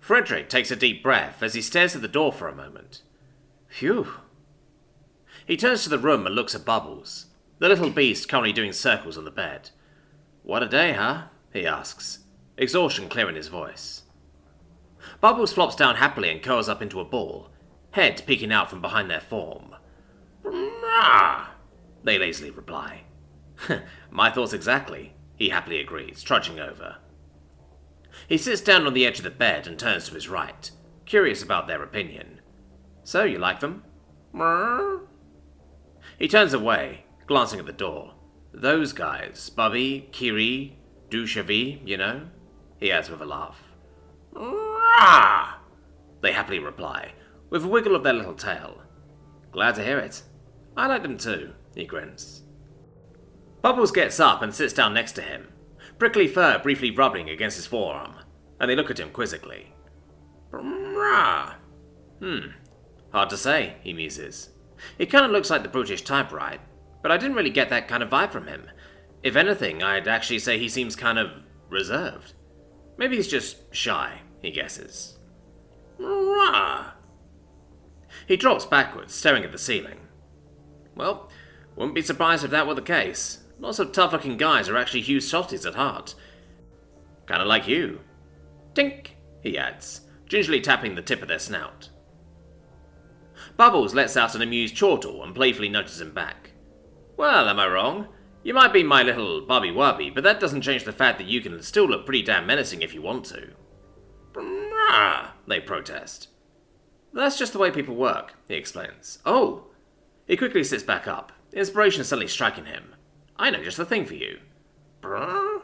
Frederick takes a deep breath as he stares at the door for a moment. Phew. He turns to the room and looks at Bubbles, the little beast currently doing circles on the bed. What a day, huh? He asks, exhaustion clear in his voice. Bubbles flops down happily and curls up into a ball, head peeking out from behind their form. "Rah!" they lazily reply. My thoughts exactly, he happily agrees, trudging over. He sits down on the edge of the bed and turns to his right, curious about their opinion. So, you like them? He turns away, glancing at the door. Those guys, Bubby, Kiri, Dushavi, you know? He adds with a laugh. Rah! They happily reply, with a wiggle of their little tail. Glad to hear it. I like them too, he grins. Bubbles gets up and sits down next to him, prickly fur briefly rubbing against his forearm, and they look at him quizzically. Rah! Hard to say, he muses. He kinda looks like the brutish type, right? But I didn't really get that kind of vibe from him. If anything, I'd actually say he seems kind of reserved. Maybe he's just shy, he guesses. Rah! He drops backwards, staring at the ceiling. Well, wouldn't be surprised if that were the case. Lots of tough-looking guys are actually huge softies at heart. Kinda like you. Tink, he adds, gingerly tapping the tip of their snout. Bubbles lets out an amused chortle and playfully nudges him back. Well, am I wrong? You might be my little Bubby-Wubby, but that doesn't change the fact that you can still look pretty damn menacing if you want to. Brrrr, they protest. That's just the way people work, he explains. Oh! He quickly sits back up, inspiration suddenly striking him. I know just the thing for you. Brrrr?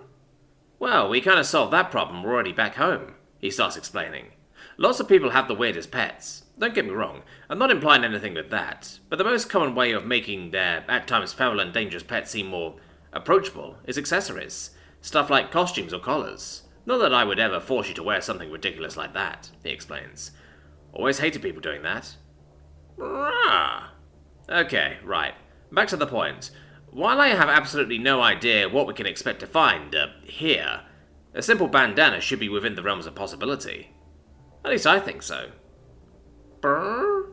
Well, we kinda solved that problem already back home, he starts explaining. Lots of people have the weirdest pets. Don't get me wrong, I'm not implying anything with that, but the most common way of making their at times feral and dangerous pets seem more approachable is accessories. Stuff like costumes or collars. Not that I would ever force you to wear something ridiculous like that, he explains. Always hated people doing that. Okay, right. Back to the point. While I have absolutely no idea what we can expect to find, here, a simple bandana should be within the realms of possibility. At least I think so. Brrr?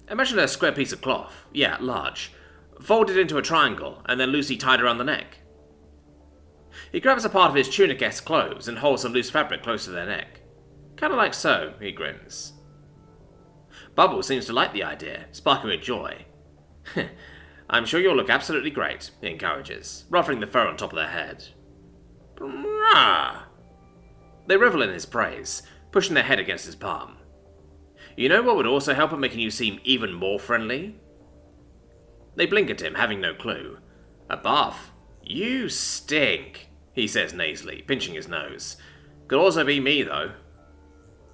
Imagine a square piece of cloth, yeah, large, folded into a triangle and then loosely tied around the neck. He grabs a part of his tunic-esque clothes and holds some loose fabric close to their neck. Kinda like so, he grins. Bubbles seems to like the idea, sparkling with joy. I'm sure you'll look absolutely great, he encourages, ruffling the fur on top of their head. Brrrr. They revel in his praise, pushing their head against his palm. You know what would also help at making you seem even more friendly? They blink at him, having no clue. A bath? You stink, he says nasally, pinching his nose. Could also be me, though.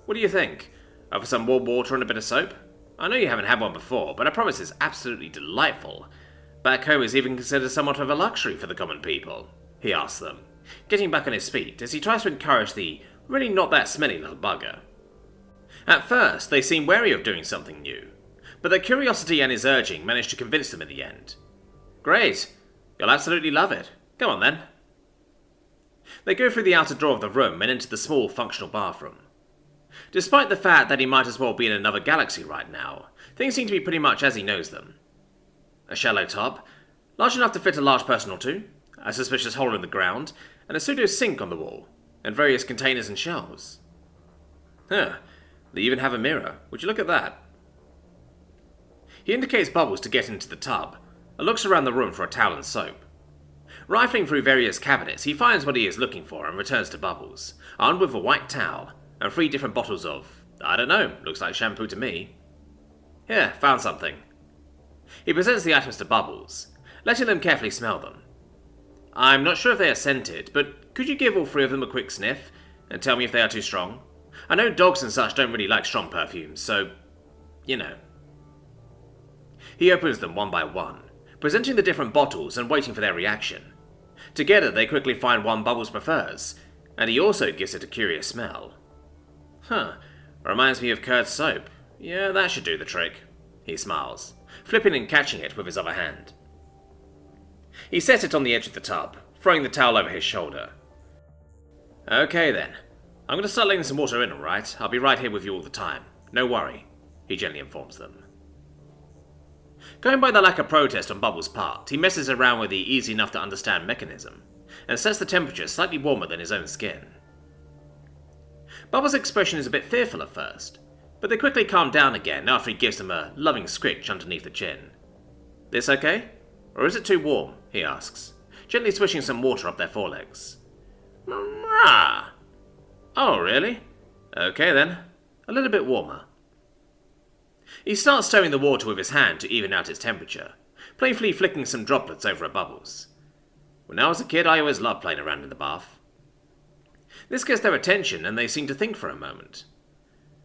What do you think? Over some warm water and a bit of soap? I know you haven't had one before, but I promise it's absolutely delightful. Back home is even considered somewhat of a luxury for the common people, he asks them, getting back on his feet as he tries to encourage the really not that smelly little bugger. At first, they seem wary of doing something new, but their curiosity and his urging manage to convince them in the end. Great, you'll absolutely love it. Come on then. They go through the outer door of the room and into the small, functional bathroom. Despite the fact that he might as well be in another galaxy right now, things seem to be pretty much as he knows them. A shallow tub, large enough to fit a large person or two, a suspicious hole in the ground, and a pseudo sink on the wall, and various containers and shelves. Huh. They even have a mirror. Would you look at that? He indicates Bubbles to get into the tub, and looks around the room for a towel and soap. Rifling through various cabinets, he finds what he is looking for and returns to Bubbles, armed with a white towel, and 3 different bottles of, I don't know, looks like shampoo to me. Here, found something. He presents the items to Bubbles, letting them carefully smell them. I'm not sure if they are scented, but could you give all 3 of them a quick sniff, and tell me if they are too strong? I know dogs and such don't really like strong perfumes, so, you know. He opens them one by one, presenting the different bottles and waiting for their reaction. Together they quickly find one Bubbles prefers, and he also gives it a curious smell. Huh, reminds me of Kurt's soap. Yeah, that should do the trick. He smiles, flipping and catching it with his other hand. He sets it on the edge of the tub, throwing the towel over his shoulder. Okay then, I'm going to start letting some water in, alright? I'll be right here with you all the time. No worry, he gently informs them. Going by the lack of protest on Bubbles' part, he messes around with the easy enough to understand mechanism, and sets the temperature slightly warmer than his own skin. Bubbles' expression is a bit fearful at first, but they quickly calm down again after he gives them a loving scritch underneath the chin. This okay? Or is it too warm? He asks, gently swishing some water up their forelegs. Oh, really? Okay then. A little bit warmer. He starts stirring the water with his hand to even out its temperature, playfully flicking some droplets over at Bubbles. When I was a kid, I always loved playing around in the bath. This gets their attention, and they seem to think for a moment.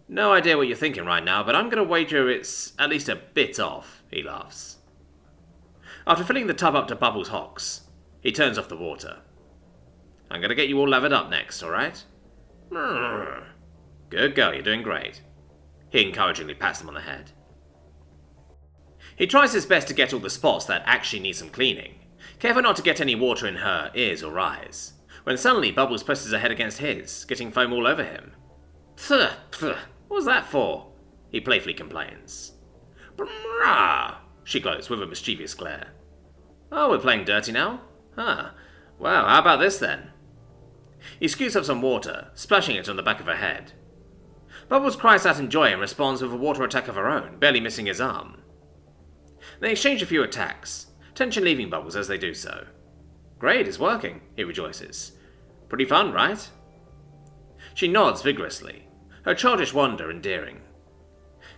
No idea what you're thinking right now, but I'm going to wager it's at least a bit off, he laughs. After filling the tub up to Bubbles' hocks, he turns off the water. I'm going to get you all lathered up next, alright? Good girl, you're doing great. He encouragingly pats them on the head. He tries his best to get all the spots that actually need some cleaning, careful not to get any water in her ears or eyes, when suddenly Bubbles presses her head against his, getting foam all over him. Pfft, what was that for? He playfully complains. Brrrah, she glows with a mischievous glare. Oh, we're playing dirty now? Huh. Well, how about this then? He scoops up some water, splashing it on the back of her head. Bubbles cries out in joy and responds with a water attack of her own, barely missing his arm. They exchange a few attacks, tension leaving Bubbles as they do so. Great, it's working, he rejoices. Pretty fun, right? She nods vigorously, her childish wonder endearing.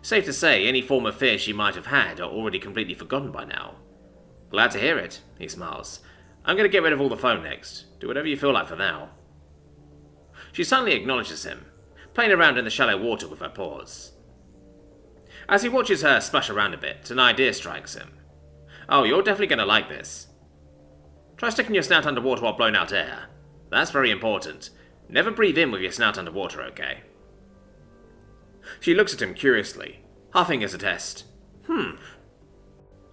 Safe to say, any form of fear she might have had are already completely forgotten by now. Glad to hear it, he smiles. I'm going to get rid of all the foam next. Do whatever you feel like for now. She suddenly acknowledges him, playing around in the shallow water with her paws. As he watches her splash around a bit, an idea strikes him. Oh, you're definitely going to like this. Try sticking your snout underwater while blowing out air. That's very important. Never breathe in with your snout underwater, okay? She looks at him curiously, huffing as a test.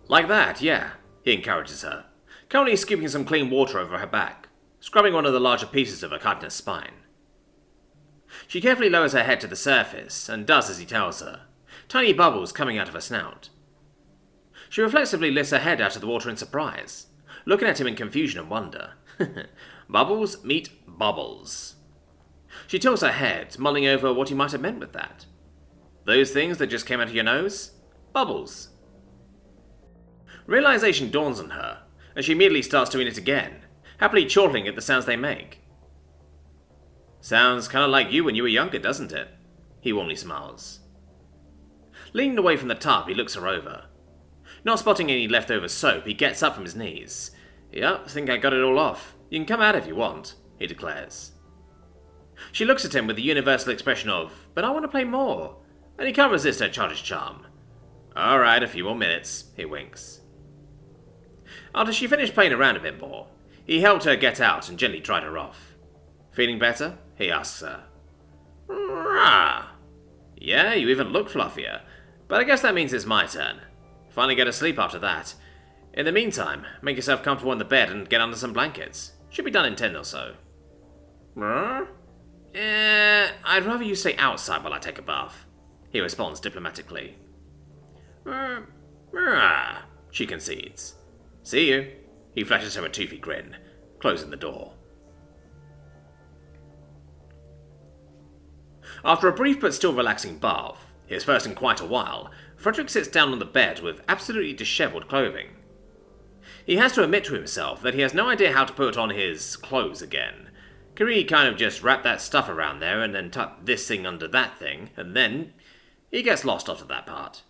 Like that, yeah, he encourages her, currently scooping some clean water over her back, scrubbing one of the larger pieces of her chitinous spine. She carefully lowers her head to the surface, and does as he tells her, tiny bubbles coming out of her snout. She reflexively lifts her head out of the water in surprise, looking at him in confusion and wonder. Bubbles meet bubbles. She tilts her head, mulling over what he might have meant with that. Those things that just came out of your nose? Bubbles. Realization dawns on her, and she immediately starts doing it again, happily chortling at the sounds they make. Sounds kind of like you when you were younger, doesn't it? He warmly smiles. Leaning away from the tub, he looks her over. Not spotting any leftover soap, he gets up from his knees. Yep, think I got it all off. You can come out if you want, he declares. She looks at him with the universal expression of, but I want to play more, and he can't resist her childish charm. Alright, a few more minutes, he winks. After she finished playing around a bit more, he helped her get out and gently dried her off. Feeling better? He asks her. Yeah, you even look fluffier, but I guess that means it's my turn. Finally get to sleep after that. In the meantime, make yourself comfortable in the bed and get under some blankets. Should be done in 10 or so. I'd rather you stay outside while I take a bath, he responds diplomatically. She concedes. See you. He flashes her a toothy grin, closing the door. After a brief but still relaxing bath, his first in quite a while, Frederick sits down on the bed with absolutely dishevelled clothing. He has to admit to himself that he has no idea how to put on his clothes again. Kiri kind of just wrapped that stuff around there and then tucked this thing under that thing, and then he gets lost after that part.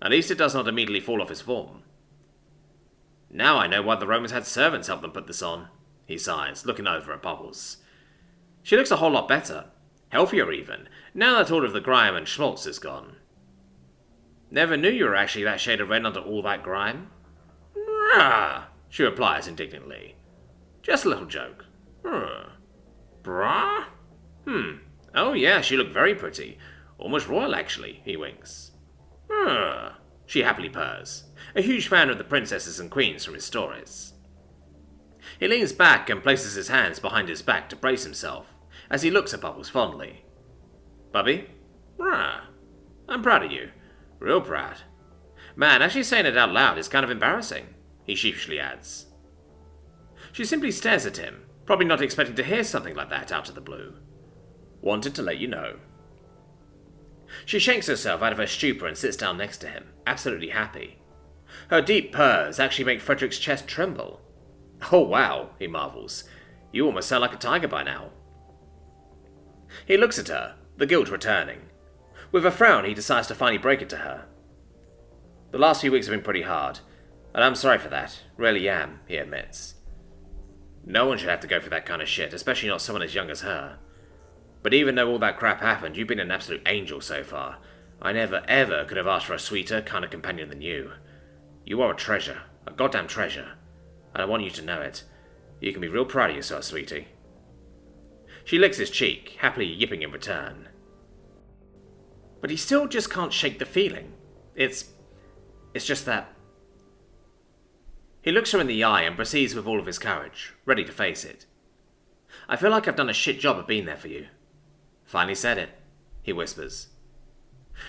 At least it does not immediately fall off his form. Now I know why the Romans had servants help them put this on, he sighs, looking over at Bubbles. She looks a whole lot better, healthier even, now that all of the grime and schmaltz is gone. Never knew you were actually that shade of red under all that grime. She replies indignantly. Just a little joke. Brah? Oh yeah, she looked very pretty. Almost royal, actually, he winks. She happily purrs, a huge fan of the princesses and queens from his stories. He leans back and places his hands behind his back to brace himself, as he looks at Bubbles fondly. Bubby? Rah. I'm proud of you. Real proud. Man, actually saying it out loud is kind of embarrassing, he sheepishly adds. She simply stares at him, probably not expecting to hear something like that out of the blue. Wanted to let you know. She shakes herself out of her stupor and sits down next to him, absolutely happy. Her deep purrs actually make Frederick's chest tremble. Oh wow, he marvels. You almost sound like a tiger by now. He looks at her, the guilt returning. With a frown, he decides to finally break it to her. The last few weeks have been pretty hard, and I'm sorry for that, really am, he admits. No one should have to go through that kind of shit, especially not someone as young as her. But even though all that crap happened, you've been an absolute angel so far. I never ever could have asked for a sweeter, kinder companion than you. You are a treasure, a goddamn treasure, and I want you to know it. You can be real proud of yourself, sweetie. She licks his cheek, happily yipping in return. But he still just can't shake the feeling. It's just that. He looks her in the eye and proceeds with all of his courage, ready to face it. I feel like I've done a shit job of being there for you. Finally said it, he whispers.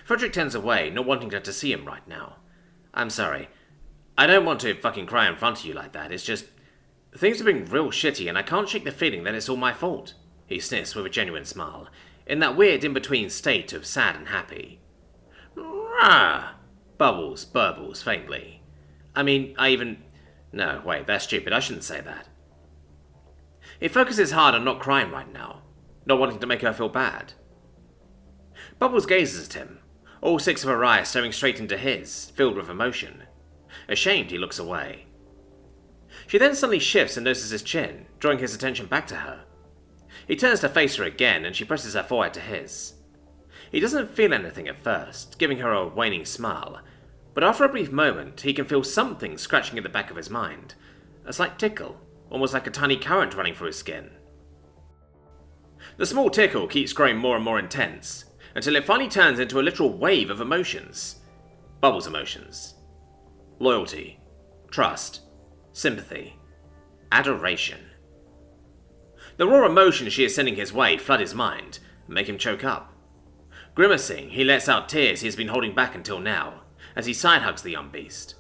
Frederick turns away, not wanting her to see him right now. I'm sorry. I don't want to fucking cry in front of you like that. It's just, things have been real shitty and I can't shake the feeling that it's all my fault, he sniffs with a genuine smile, in that weird in-between state of sad and happy. Rah! Bubbles burbles faintly. No, wait, that's stupid. I shouldn't say that. He focuses hard on not crying right now, not wanting to make her feel bad. Bubbles gazes at him, all six of her eyes staring straight into his, filled with emotion. Ashamed, he looks away. She then suddenly shifts and notices his chin, drawing his attention back to her. He turns to face her again, and she presses her forehead to his. He doesn't feel anything at first, giving her a waning smile, but after a brief moment, he can feel something scratching at the back of his mind. A slight tickle, almost like a tiny current running through his skin. The small tickle keeps growing more and more intense, until it finally turns into a literal wave of emotions. Bubbles' emotions. Loyalty, trust, sympathy, adoration. The raw emotions she is sending his way flood his mind and make him choke up. Grimacing, he lets out tears he has been holding back until now, as he side-hugs the young beast.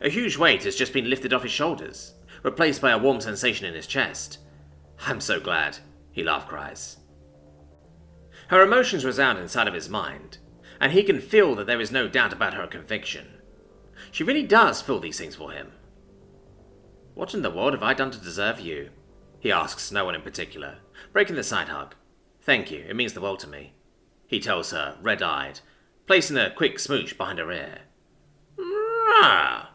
A huge weight has just been lifted off his shoulders, replaced by a warm sensation in his chest. I'm so glad, he laugh-cries. Her emotions resound inside of his mind, and he can feel that there is no doubt about her conviction. She really does feel these things for him. What in the world have I done to deserve you? He asks no one in particular, breaking the side-hug. Thank you, it means the world to me, he tells her, red-eyed, placing a quick smooch behind her ear. Rah!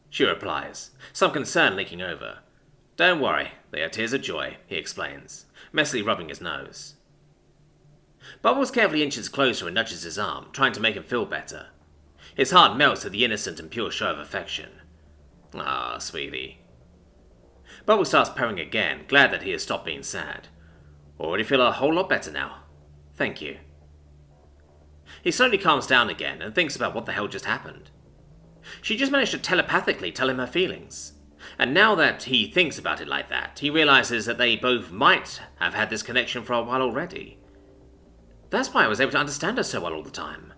She replies, some concern leaking over. Don't worry, they are tears of joy, he explains, messily rubbing his nose. Bubbles carefully inches closer and nudges his arm, trying to make him feel better. His heart melts at the innocent and pure show of affection. Ah, sweetie. Bubbles starts purring again, glad that he has stopped being sad. Already feel a whole lot better now. Thank you. He slowly calms down again and thinks about what the hell just happened. She just managed to telepathically tell him her feelings. And now that he thinks about it like that, he realizes that they both might have had this connection for a while already. That's why I was able to understand her so well all the time.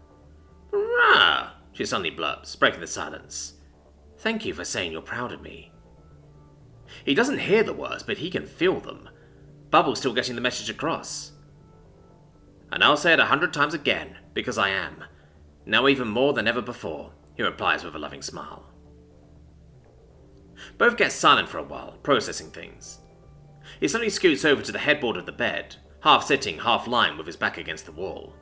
Rah! She suddenly blurts, breaking the silence. Thank you for saying you're proud of me. He doesn't hear the words, but he can feel them. Bubbles still getting the message across. And I'll say it 100 times again, because I am. Now even more than ever before, he replies with a loving smile. Both get silent for a while, processing things. He suddenly scoots over to the headboard of the bed, half sitting, half lying with his back against the wall.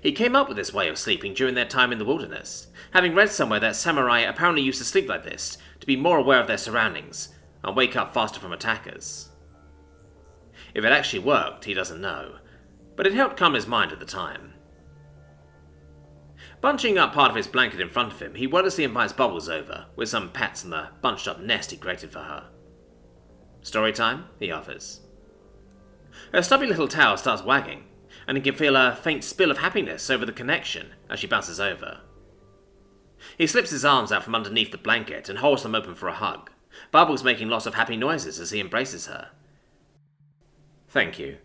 He came up with this way of sleeping during their time in the wilderness, having read somewhere that samurai apparently used to sleep like this to be more aware of their surroundings and wake up faster from attackers. If it actually worked, he doesn't know, but it helped calm his mind at the time. Bunching up part of his blanket in front of him, he wordlessly invites Bubbles over, with some pats on the bunched-up nest he created for her. Story time, he offers. Her stubby little tail starts wagging, and he can feel a faint spill of happiness over the connection as she bounces over. He slips his arms out from underneath the blanket and holds them open for a hug, Bubbles making lots of happy noises as he embraces her. Thank you.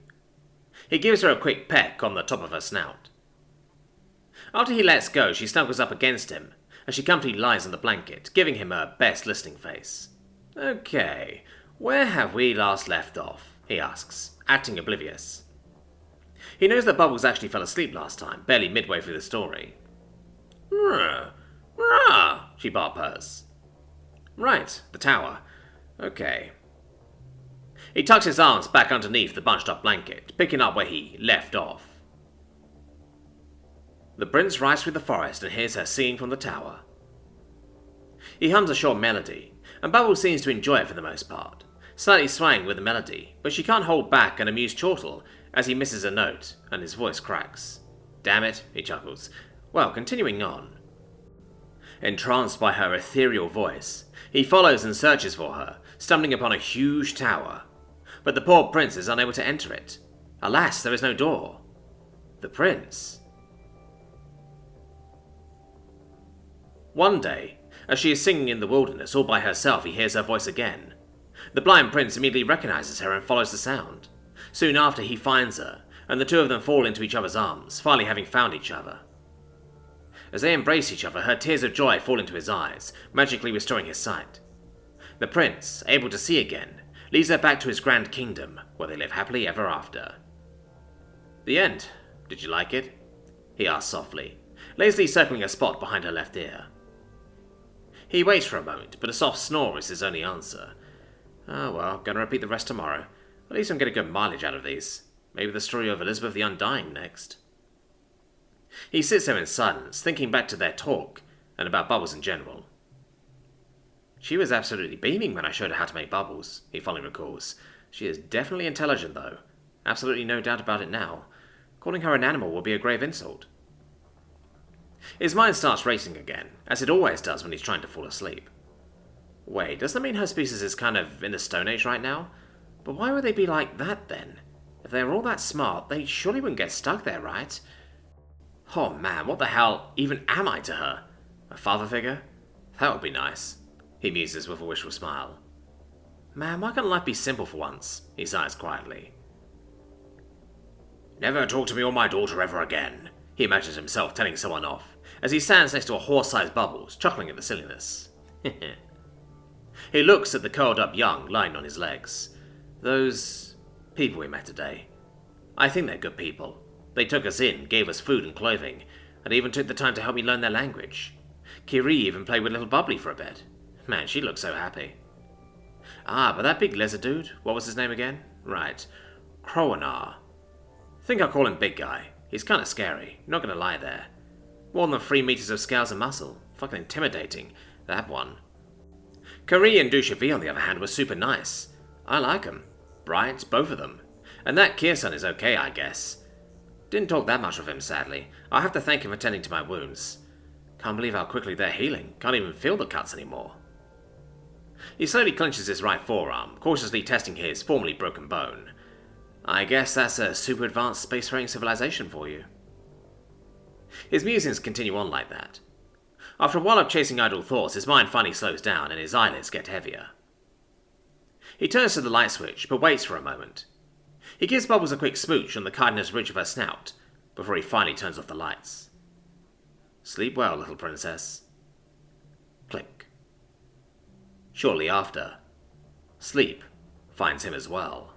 He gives her a quick peck on the top of her snout. After he lets go, she snuggles up against him, and she comfortably lies on the blanket, giving him her best listening face. Okay, where have we last left off? He asks, acting oblivious. He knows that Bubbles actually fell asleep last time, barely midway through the story. She barpurs. Right, the tower. Okay. He tucks his arms back underneath the bunched up blanket, picking up where he left off. The prince rides through the forest and hears her singing from the tower. He hums a short melody, and Bubbles seems to enjoy it for the most part, slightly swaying with the melody, but she can't hold back an amused chortle as he misses a note and his voice cracks. Damn it, he chuckles. Well, continuing on. Entranced by her ethereal voice, he follows and searches for her, stumbling upon a huge tower. But the poor prince is unable to enter it. Alas, there is no door. The prince. One day, as she is singing in the wilderness all by herself, he hears her voice again. The blind prince immediately recognizes her and follows the sound. Soon after, he finds her, and the two of them fall into each other's arms, finally having found each other. As they embrace each other, her tears of joy fall into his eyes, magically restoring his sight. The prince, able to see again, leads her back to his grand kingdom, where they live happily ever after. The end. Did you like it? He asks softly, lazily circling a spot behind her left ear. He waits for a moment, but a soft snore is his only answer. Oh well, gonna repeat the rest tomorrow. At least I'm getting good mileage out of these. Maybe the story of Elizabeth the Undying next. He sits there in silence, thinking back to their talk, and about Bubbles in general. She was absolutely beaming when I showed her how to make bubbles, he finally recalls. She is definitely intelligent, though. Absolutely no doubt about it now. Calling her an animal will be a grave insult. His mind starts racing again, as it always does when he's trying to fall asleep. Wait, does that mean her species is kind of in the Stone Age right now? But why would they be like that, then? If they were all that smart, they surely wouldn't get stuck there, right? Oh man, what the hell even am I to her? A father figure? That would be nice. He muses with a wishful smile. Man, why can't life be simple for once? He sighs quietly. Never talk to me or my daughter ever again, he imagines himself telling someone off, as he stands next to a horse-sized Bubbles, chuckling at the silliness. He looks at the curled-up young lying on his legs. Those people we met today. I think they're good people. They took us in, gave us food and clothing, and even took the time to help me learn their language. Kiri even played with little Bubbly for a bit. Man, she looked so happy. Ah, but that big lizard dude, what was his name again? Right, Crowanar. Think I'll call him Big Guy. He's kinda scary, not gonna lie there. More than 3 meters of scales and muscle. Fucking intimidating, that one. Kari and Dushavi, on the other hand, were super nice. I like 'em. Bright, both of them. And that Kirsan is okay, I guess. Didn't talk that much with him, sadly. I'll have to thank him for tending to my wounds. Can't believe how quickly they're healing. Can't even feel the cuts anymore. He slowly clenches his right forearm, cautiously testing his formerly broken bone. I guess that's a super advanced spacefaring civilization for you. His musings continue on like that. After a while of chasing idle thoughts, his mind finally slows down and his eyelids get heavier. He turns to the light switch, but waits for a moment. He gives Bubbles a quick smooch on the chitinous ridge of her snout, before he finally turns off the lights. Sleep well, little princess. Click. Shortly after, sleep finds him as well.